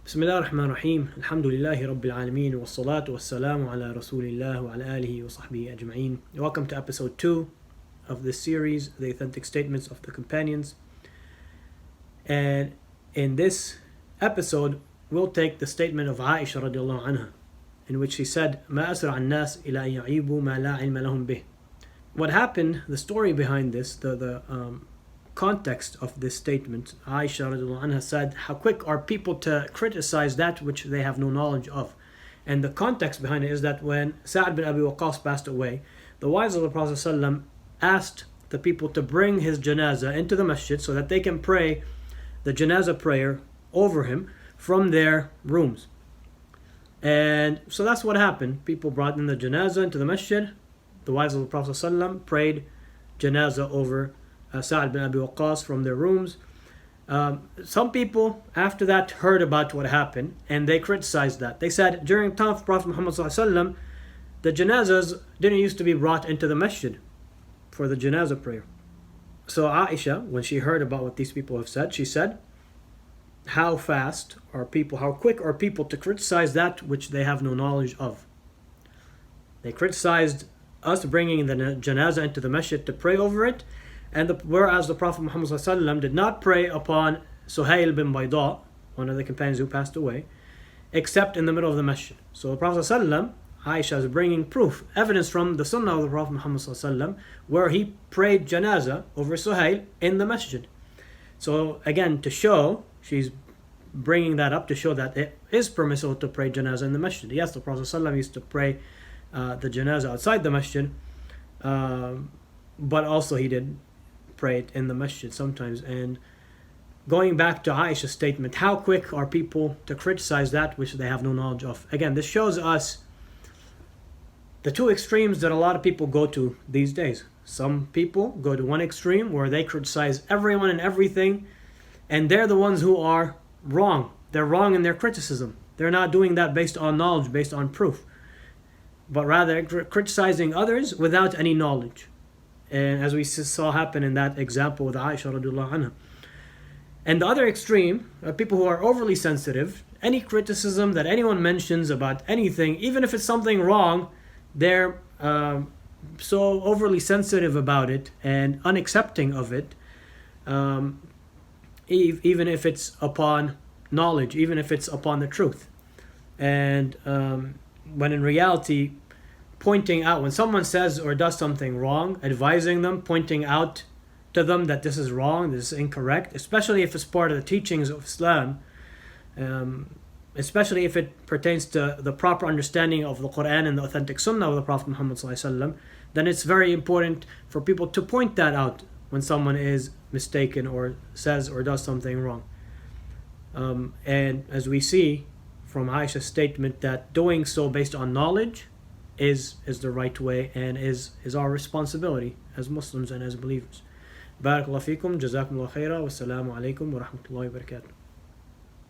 بسم الله الرحمن الرحيم الحمد لله رب العالمين والصلاة والسلام على رسول الله وعلى آله وصحبه أجمعين. Welcome to episode 2 of this series, The Authentic Statements of the Companions. And in this episode, we'll take the statement of Aisha r.a, in which she said, ما أسرع الناس إلى أن يعيبوا ما لا علم لهم به. What happened, the story behind this, the context of this statement, Aisha r.a said, how quick are people to criticize that which they have no knowledge of. And the context behind it is that when Sa'd bin Abi Waqqas passed away, the wives of the Prophet ﷺ asked the people to bring his janazah into the masjid so that they can pray the janazah prayer over him from their rooms. And so that's what happened. People brought in the janazah into the masjid. The wives of the Prophet ﷺ prayed janazah over Sa'd bin Abi Waqqas from their rooms. Some people after that heard about what happened and they criticized that. They said during the time of Prophet Muhammad ﷺ, the janazahs didn't used to be brought into the masjid for the janazah prayer. So Aisha, when she heard about what these people have said, she said, how quick are people to criticize that which they have no knowledge of. They criticized us bringing the janazah into the masjid to pray over it, whereas the Prophet Muhammad ﷺ did not pray upon Suhail bin Bayda, one of the companions who passed away, except in the middle of the masjid. So the Prophet ﷺ, Aisha is bringing proof, evidence from the sunnah of the Prophet Muhammad ﷺ, where he prayed janazah over Suhail in the masjid. So again, to show, she's bringing that up to show that it is permissible to pray janazah in the masjid. Yes, the Prophet ﷺ used to pray the janazah outside the masjid, but also he did pray it in the masjid sometimes. And going back to Aisha's statement, how quick are people to criticize that which they have no knowledge of? Again, this shows us the two extremes that a lot of people go to these days. Some people go to one extreme where they criticize everyone and everything, and they're the ones who are wrong. They're wrong in their criticism. They're not doing that based on knowledge, based on proof, but rather criticizing others without any knowledge. And as we saw happen in that example with Aisha r.a. And the other extreme are people who are overly sensitive. Any criticism that anyone mentions about anything, even if it's something wrong, they're so overly sensitive about it and unaccepting of it, even if it's upon knowledge, even if it's upon the truth. And when in reality, pointing out when someone says or does something wrong, advising them, pointing out to them that this is wrong, this is incorrect, especially if it's part of the teachings of Islam, especially if it pertains to the proper understanding of the Quran and the authentic Sunnah of the Prophet Muhammad ﷺ, then it's very important for people to point that out when someone is mistaken or says or does something wrong. And as we see from Aisha's statement, that doing so based on knowledge is the right way and is our responsibility as Muslims and as believers. Barakallahu feekum, jazakumullah khaira, wassalamu alaikum wa rahmatullahi wa barakatuh.